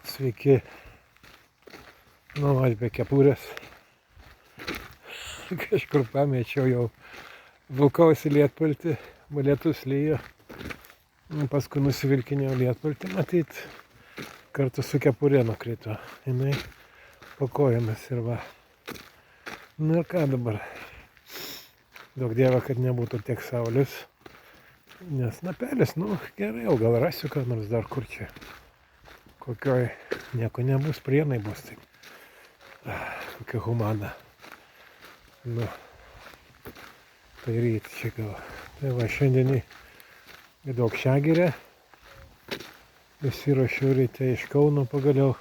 Sveiki. Nu, aš be kepurės. Kažkur pamečiau jau. Vilkausi lietpaltį, lietus lyjo. Paskui nusivilkinėjau lietpaltį, matyt, kartu su kepurė nukrito. Jinai po kojomis ir va. Nu ir ką dabar? Daug dievą, kad nebūtų tiek saulės. Nes napelis, nu gerai, jau gal rasiu ką nors dar kur čia. Kokioj nieko nebus, Prienai bus taip. Kokia humana. Nu, tai ryt čia gal. Tai va, šiandien į Daugšiagirę. Įsiruošiau ryte iš Kauno pagaliau.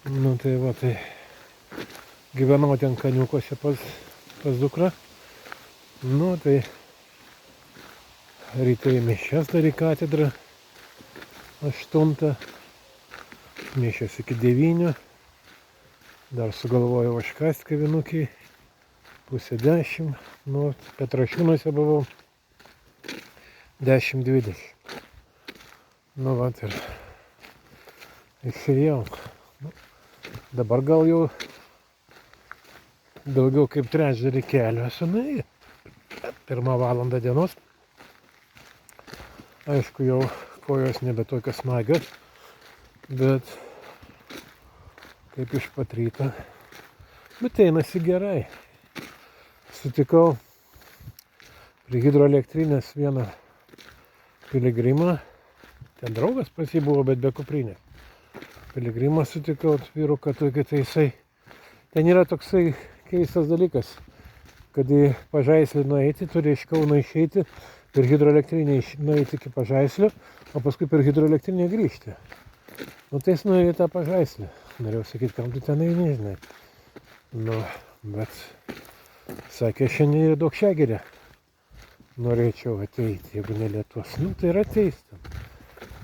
Nu tai va, tai gyvenau ten Kaniukose pas dukrą. Nu tai ryte į mišias dar į katedrą. 8. Mišias iki 9. Dar sugalvojau užkast kavinukiai. 9:30. Nu, Petrašiūnuose buvau 10:20. Nu, va, ir išėjau. Nu, dabar gal jau daugiau kaip trečdalį kelio esu nuėjęs. 1 valanda dienos. Aišku, jau kojos nebe tokios smagios, bet kaip iš pat ryto. Bet einasi gerai. Sutikau prie hidroelektrinės vieną piligrimą. Ten draugas pas jį buvo, bet be kuprinės. Piligrimą sutikau, vyruką tokį, tai jisai. Ten yra toksai keistas dalykas, kad į Pažaislį nueiti, turi iš Kauno išeiti, per hidroelektrinę nueiti iki Pažaislio, o paskui per hidroelektrinę grįžti. Nu tai jis nuėjo į tą Pažaislį. Norėjau sakyti, kam tu ten eini, žinai. Nu, bet sakė, šiandien į Daugšiagirę norėčiau ateiti, jeigu ne lietus. Nu, tai yra ateis ten.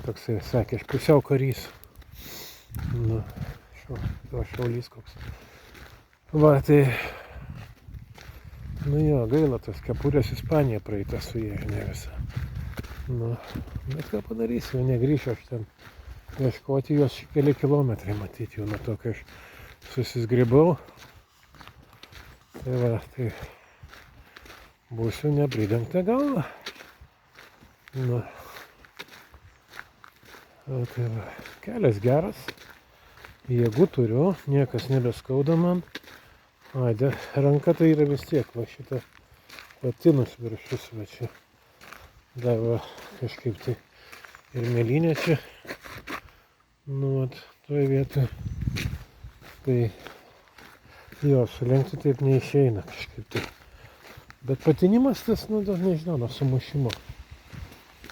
Toksai, sakė, aš pusiau karys. Nu, šaulys koks. Va, tai, nu jo, gaila, tas kepurės Ispanija praeitą su jie, žinai, visą. Nu, bet ką padarysiu, negrįšiu aš ten ieškoti, jos keli kilometrai matyti jau nuo to, kai aš susisgribau. Tai va, tai būsiu nepridengta galva. Nu, tai va, kelias geras, jėgų turiu, niekas nebeskauda man. Aidė, ranka tai yra vis tiek, va šitą patinus viršus, va čia. Dar va, kažkaip tai ir mėlynė čia. Nu, vat, toje vietoje. Tai jo, sulenkti taip neišeina kažkaip tai. Bet patinimas tas, nu, dar nežinau, nuo sumušimo.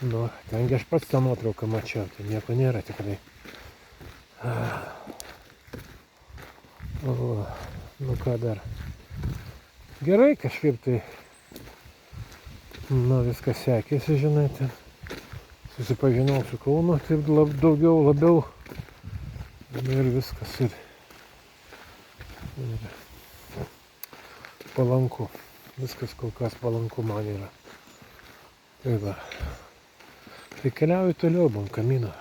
Nu, tengi aš pats tą nuotrauką mačiau, tai nieko nėra tikrai. O, nu ką dar. Gerai kažkaip tai. Nu, viskas sekėsi, žinai, ten. Susipažinau su Kaunu, taip labiau. Ir viskas ir palanku. Viskas kol kas palanku man yra. Tai va. Tai keliauju toliau, Bonkamino.